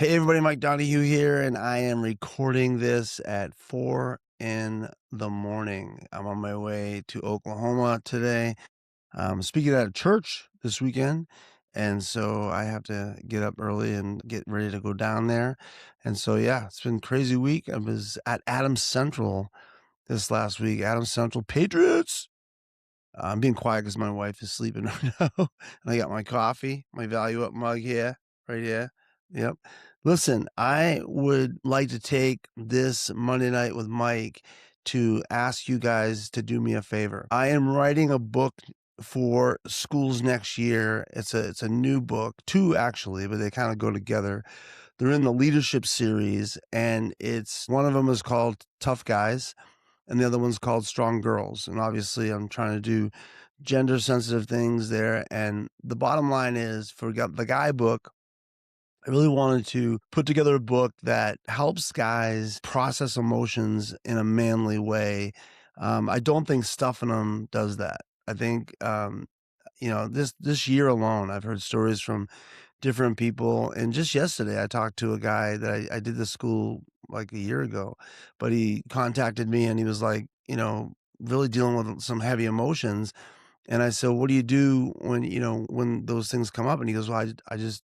Hey everybody, Mike Donahue here, and I am recording this at 4 in the morning. I'm on my way to Oklahoma today. I'm speaking at a church this weekend, and so I have to get up early and get ready to go down there. And so, yeah, it's been a crazy week. I was at Adams Central this last week. Adams Central Patriots. I'm being quiet because my wife is sleeping right now. And I got my coffee, my Value Up mug here, right here. Yep. Listen, I would like to take this Monday Night with Mike to ask you guys to do me a favor. I am writing a book for schools next year. It's a new book, two actually, but they kind of go together. They're in the leadership series, and it's one of them is called Tough Guys and the other one's called Strong Girls. And obviously, I'm trying to do gender sensitive things there. And the bottom line is for the guy book, I really wanted to put together a book that helps guys process emotions in a manly way. I don't think stuffing them does that. I think, this year alone, I've heard stories from different people. And just yesterday, I talked to a guy that I did this school like a year ago, but he contacted me and he was like, really dealing with some heavy emotions. And I said, what do you do when those things come up? And he goes, well, I just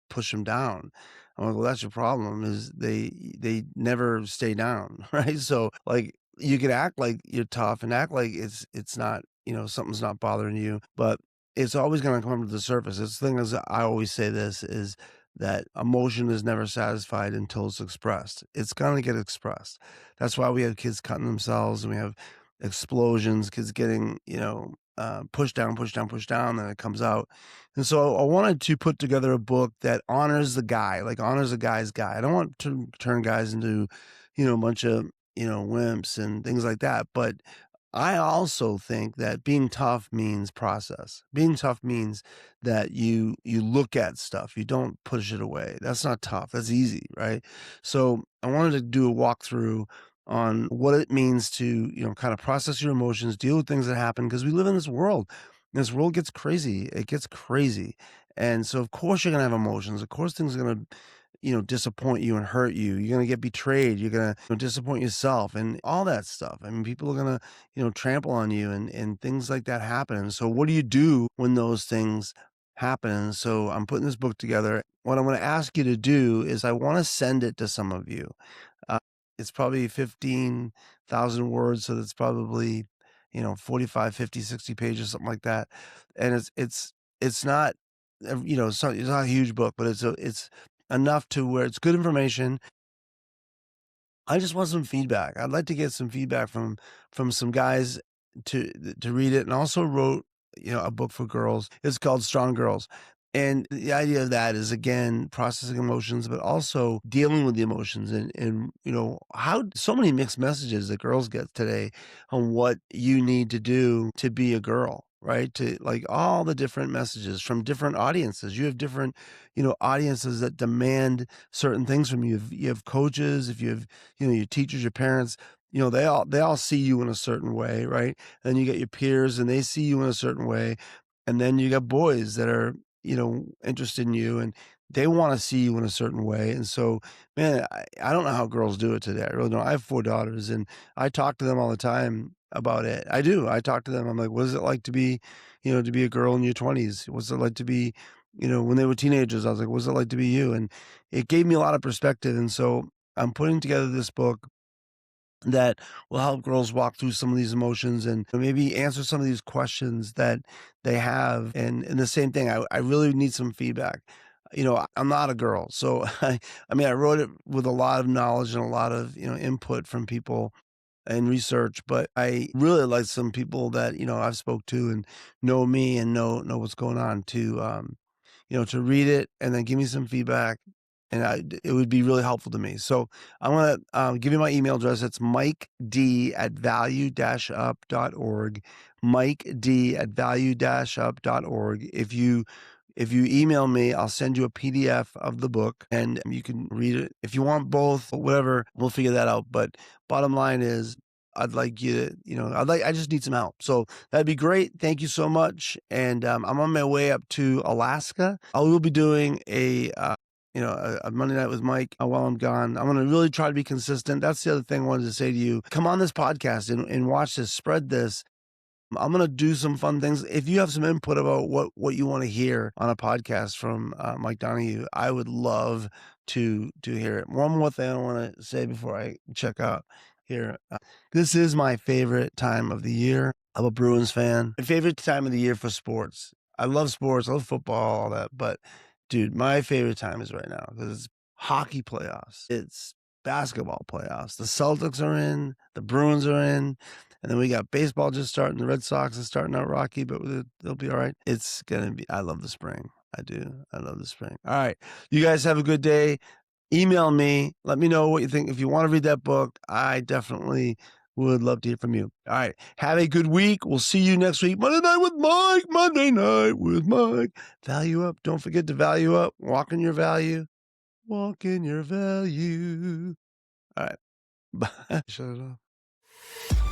push them down. I'm like, well, that's your problem is they never stay down. Right. So like you could act like you're tough and act like it's not, something's not bothering you, but it's always going to come to the surface. It's the thing is, I always say this is that emotion is never satisfied until it's expressed. It's going to get expressed. That's why we have kids cutting themselves and we have explosions, kids getting, pushed down, pushed down, pushed down, then it comes out. And so I wanted to put together a book that honors the guy, like honors a guy's guy. I don't want to turn guys into, a bunch of, wimps and things like that. But I also think that being tough means process. Being tough means that you look at stuff, you don't push it away. That's not tough. That's easy, right? So I wanted to do a walkthrough on what it means to, kind of process your emotions, deal with things that happen because we live in this world. This world gets crazy. It gets crazy. And so of course you're going to have emotions. Of course things are going to disappoint you and hurt you. You're going to get betrayed. You're going to disappoint yourself and all that stuff. I mean, people are going to, trample on you and things like that happen. And so what do you do when those things happen? And so I'm putting this book together. What I'm going to ask you to do is I want to send it to some of you. Uh, it's probably 15,000 words. So that's probably, 45, 50, 60 pages, something like that. And it's not, it's not a huge book, but it's enough to where it's good information. I just want some feedback. I'd like to get some feedback from some guys to read it, and also wrote, a book for girls. It's called Strong Girls. And the idea of that is again processing emotions, but also dealing with the emotions and how so many mixed messages that girls get today on what you need to do to be a girl, right? To like all the different messages from different audiences. You have different, audiences that demand certain things from you. You have coaches, if you have, your teachers, your parents, they all see you in a certain way, right? And you get your peers and they see you in a certain way. And then you got boys that are, interested in you and they want to see you in a certain way. And so, man, I don't know how girls do it today. I really don't. I have 4 daughters and I talk to them all the time about it. I do. I talk to them. I'm like, what is it like to be, to be a girl in your 20s? What's it like to be, when they were teenagers? I was like, what's it like to be you? And it gave me a lot of perspective. And so I'm putting together this book that will help girls walk through some of these emotions and maybe answer some of these questions that they have. And the same thing, I really need some feedback. I'm not a girl. So I wrote it with a lot of knowledge and a lot of, input from people and research, but I really like some people that, I've spoke to and know me and know what's going on to read it and then give me some feedback. And it would be really helpful to me. So I'm going to give you my email address. It's miked@value-up.org, miked@value-up.org. If you email me, I'll send you a PDF of the book and you can read it. If you want both, whatever, we'll figure that out. But bottom line is, I'd like you to, I just need some help. So that'd be great. Thank you so much. And I'm on my way up to Alaska. I will be doing a a Monday Night with Mike while I'm gone. I'm going to really try to be consistent. That's the other thing I wanted to say to you. Come on this podcast and watch this, spread this. I'm going to do some fun things. If you have some input about what you want to hear on a podcast from Mike Donahue, I would love to hear it. One more thing I want to say before I check out here. This is my favorite time of the year. I'm a Bruins fan. My favorite time of the year for sports. I love sports. I love football, all that. But, dude, my favorite time is right now because it's hockey playoffs. It's basketball playoffs. The Celtics are in. The Bruins are in. And then we got baseball just starting. The Red Sox is starting out rocky, but they'll be all right. It's going to be, I love the spring. I do. I love the spring. All right. You guys have a good day. Email me. Let me know what you think. If you want to read that book, I definitely would love to hear from you. All right. Have a good week. We'll see you next week. Monday Night with Mike. Monday Night with Mike. Value up. Don't forget to value up. Walk in your value. Walk in your value. All right. Bye. Shut it off.